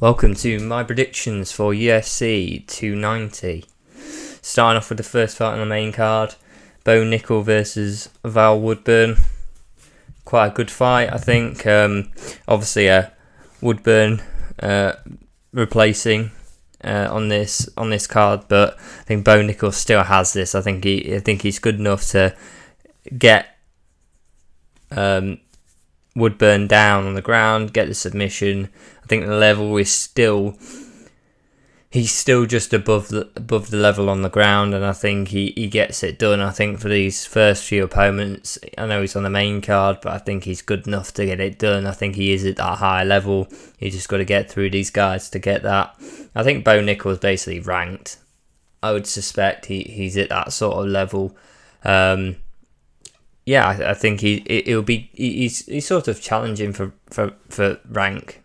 Welcome to my predictions for UFC 290. Starting off with the first fight on the main card, Bo Nickel versus Val Woodburn. Quite a good fight, I think. Obviously, Woodburn replacing on this card, but I think Bo Nickel still has this. I think he's good enough to get Woodburn down on the ground, get the submission. I think the level is he's still just above the level on the ground, and I think he gets it done. I think for these first few opponents, I know he's on the main card, but I think he's good enough to get it done. I think he is at that high level. You just got to get through these guys to get that. I think Bo Nickel is basically ranked. I would suspect he's at that sort of level. I think he's sort of challenging for rank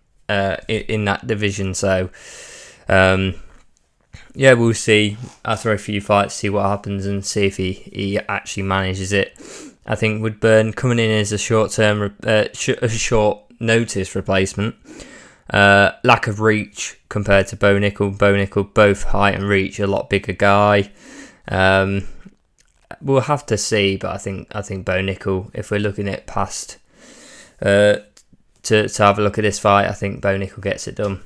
in that division. So we'll see after a few fights, see what happens and see if he actually manages it. I think Woodburn coming in as a short notice replacement. Lack of reach compared to Bo Nickel. Bo Nickel, both height and reach, a lot bigger guy. We'll have to see, but I think Bo Nickel, if we're looking at past to have a look at this fight, I think Bo Nickel gets it done.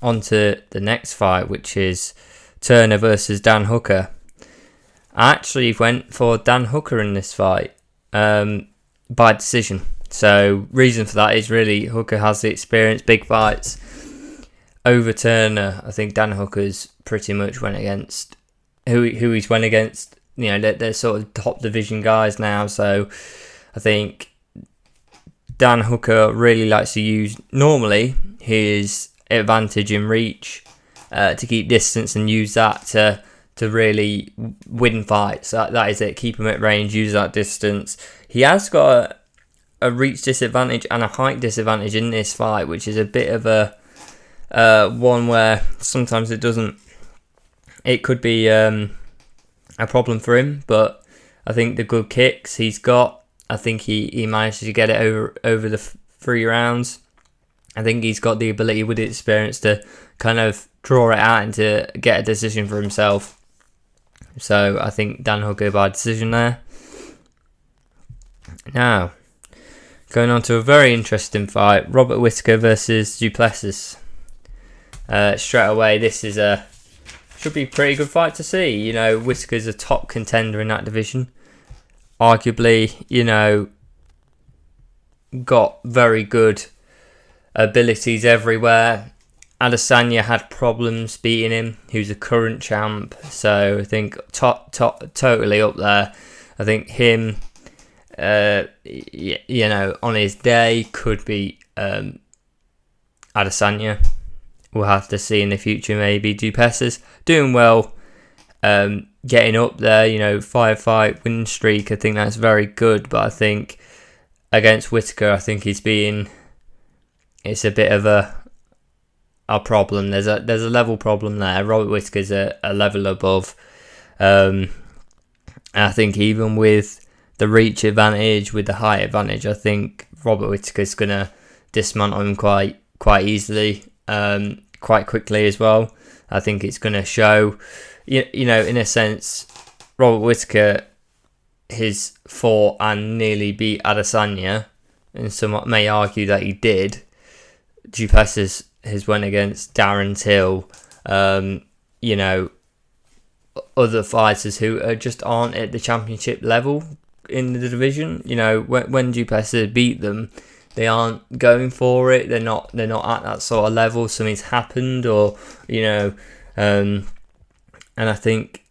On to the next fight, which is Turner versus Dan Hooker. I actually went for Dan Hooker in this fight by decision. So reason for that is really Hooker has the experience, big fights. Over Turner, I think Dan Hooker's pretty much went against who he's went against. You know, they're sort of top division guys now, so I think Dan Hooker really likes to use normally his advantage in reach to keep distance and use that to really win fights. That is it. Keep him at range, use that distance. He has got a reach disadvantage and a height disadvantage in this fight, which is a bit of a one where sometimes it could be a problem for him, but I think the good kicks he's got, I think he managed to get it over the 3 rounds. I think he's got the ability with the experience to kind of draw it out and to get a decision for himself. So I think Dan Hooker by decision there. Now, going on to a very interesting fight, Robert Whittaker versus Duplessis. Straight away, this should be a pretty good fight to see. You know, Whittaker's a top contender in that division. Arguably, got very good abilities everywhere. Adesanya had problems beating him. He was a current champ, so I think totally up there. I think him, on his day could be Adesanya. We'll have to see in the future. Maybe Duplessis doing well, getting up there. 5-fight win streak. I think that's very good. But I think against Whittaker, I think it's a bit of a problem. There's a level problem there. Robert Whittaker's a level above. And I think even with the reach advantage, with the height advantage, I think Robert Whittaker's gonna dismantle him quite easily. Quite quickly as well. I think it's going to show, in a sense, Robert Whittaker has fought and nearly beat Adesanya, and some may argue that he did. Duplessis has went against Darren Till, other fighters who just aren't at the championship level in the division. When Duplessis beat them, they aren't going for it. They're not at that sort of level. Something's happened, and I think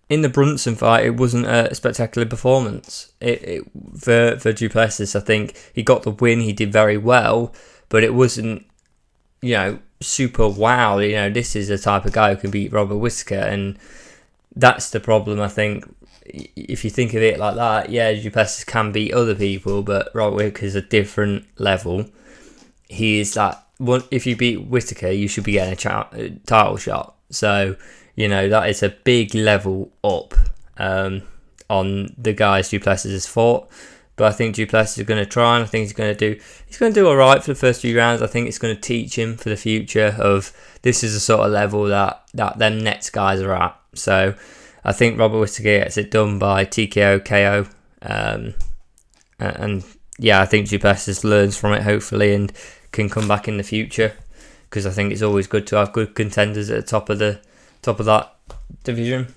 in the Brunson fight, it wasn't a spectacular performance. For Duplessis, I think he got the win. He did very well, but it wasn't, super wow. This is the type of guy who can beat Robert Whittaker, and that's the problem. I think if you think of it like that, Duplessis can beat other people, but Robert Whittaker's a different level. He is that one. If you beat Whittaker, you should be getting a title shot. So that is a big level up on the guys Duplessis has fought. But I think Duplessis is going to try, and I think he's going to do all right for the first few rounds. I think it's going to teach him for the future of this is the sort of level that them next guys are at. So I think Robert Whittaker gets it done by TKO, KO. And yeah, I think Duplessis learns from it, hopefully, and can come back in the future, because I think it's always good to have good contenders at the top of that division.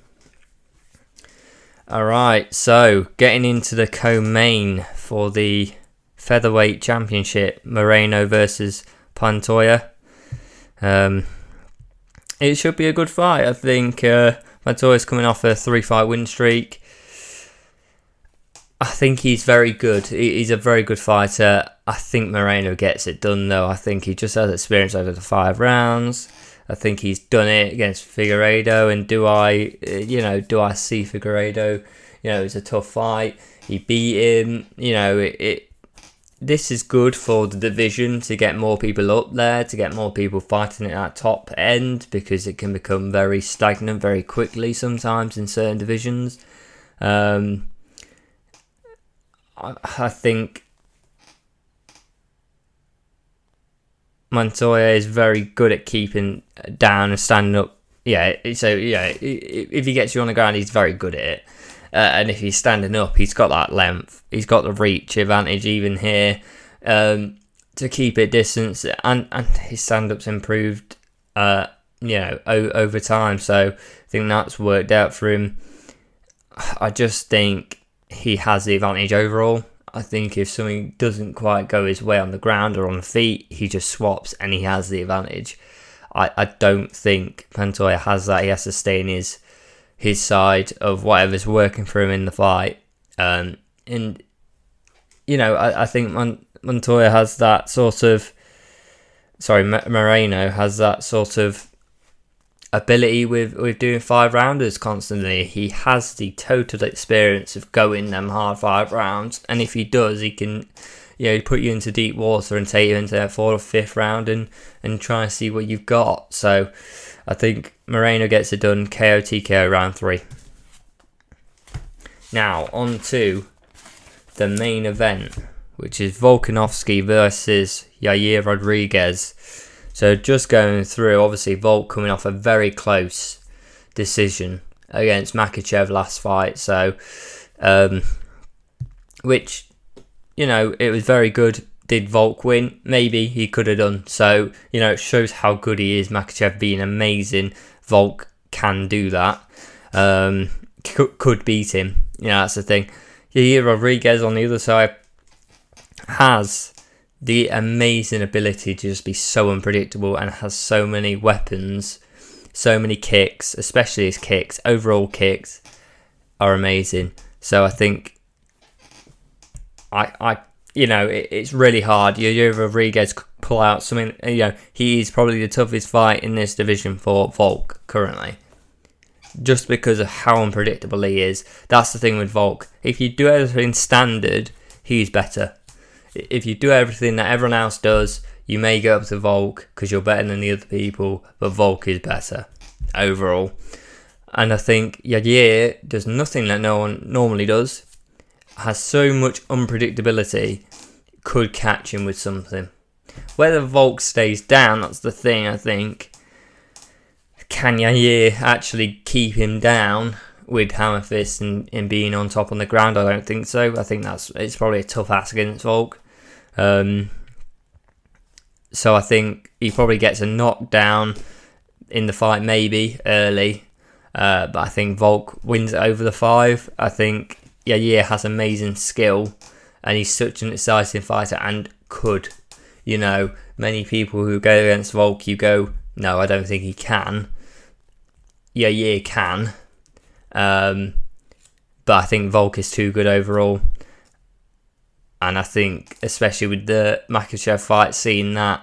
Alright, so getting into the co-main for the featherweight championship, Moreno versus Pantoja. It should be a good fight. I think Pantoja's coming off a 3-fight win streak. I think he's very good. He's a very good fighter. I think Moreno gets it done, though. I think he just has experience over the 5 rounds. I think he's done it against Figueiredo. And do I see Figueiredo? It's a tough fight. He beat him. This is good for the division to get more people up there, to get more people fighting at that top end, because it can become very stagnant very quickly sometimes in certain divisions. I think Montoya is very good at keeping down and standing up. If he gets you on the ground, he's very good at it. And if he's standing up, he's got that length. He's got the reach advantage even here to keep it distance. And his stand-up's improved, over time. So I think that's worked out for him. I just think he has the advantage overall. I think if something doesn't quite go his way on the ground or on the feet, he just swaps and he has the advantage. I don't think Pantoja has that. He has to stay in his side of whatever's working for him in the fight. I think Montoya has that sort of... Moreno has that sort of ability with doing 5-rounders constantly. He has the total experience of going them hard 5 rounds, and if he does, he can put you into deep water and take you into that 4th or 5th round and try and see what you've got. So I think Moreno gets it done, KO TKO round 3. Now on to the main event, which is Volkanovski versus Yair Rodriguez. So just going through, obviously Volk coming off a very close decision against Makhachev last fight. So, which, it was very good. Did Volk win? Maybe he could have done. So, it shows how good he is. Makhachev being amazing. Volk can do that. Could beat him. That's the thing. Yair Rodriguez on the other side has the amazing ability to just be so unpredictable and has so many weapons, so many kicks, especially his kicks. Overall kicks are amazing. So I think it's really hard. Yair Rodriguez could pull out something. He is probably the toughest fight in this division for Volk currently, just because of how unpredictable he is. That's the thing with Volk. If you do everything standard, he's better. If you do everything that everyone else does, you may go up to Volk because you're better than the other people, but Volk is better overall. And I think Yair does nothing that no one normally does, has so much unpredictability, could catch him with something. Whether Volk stays down, that's the thing, I think. Can Yair actually keep him down with hammer fist and being on top on the ground? I don't think so. I think it's probably a tough ask against Volk. So I think he probably gets a knockdown in the fight, maybe early. But I think Volk wins it over the 5. I think Yair has amazing skill, and he's such an exciting fighter and could. Many people who go against Volk, you go, no, I don't think he can. Yair can. But I think Volk is too good overall. And I think, especially with the Makhachev fight, seeing that,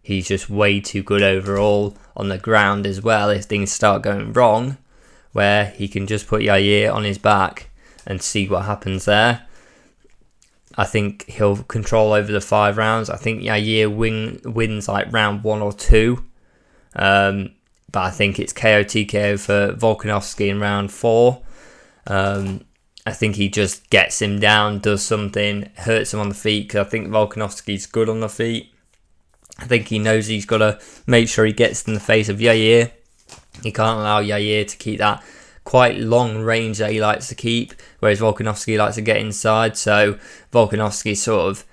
he's just way too good overall on the ground as well. If things start going wrong, where he can just put Yair on his back and see what happens there. I think he'll control over the 5 rounds. I think Yair wins like round 1 or 2. But I think it's KO TKO for Volkanovski in round 4. I think he just gets him down, does something, hurts him on the feet, because I think Volkanovski's good on the feet. I think he knows he's got to make sure he gets in the face of Yair. He can't allow Yair to keep that quite long range that he likes to keep, whereas Volkanovski likes to get inside. So Volkanovski's sort of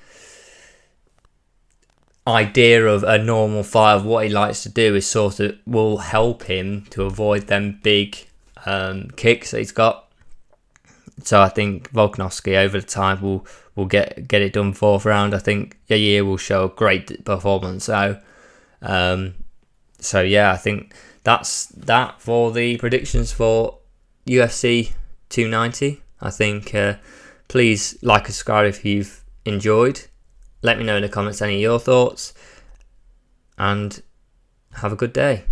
idea of a normal fight of what he likes to do is sort of will help him to avoid them big kicks that he's got. So I think Volkanovski over the time will get it done 4th round. I think Yair will show a great performance. So yeah, I think that's that for the predictions for UFC 290. I think please like and subscribe if you've enjoyed. Let me know in the comments any of your thoughts, and have a good day.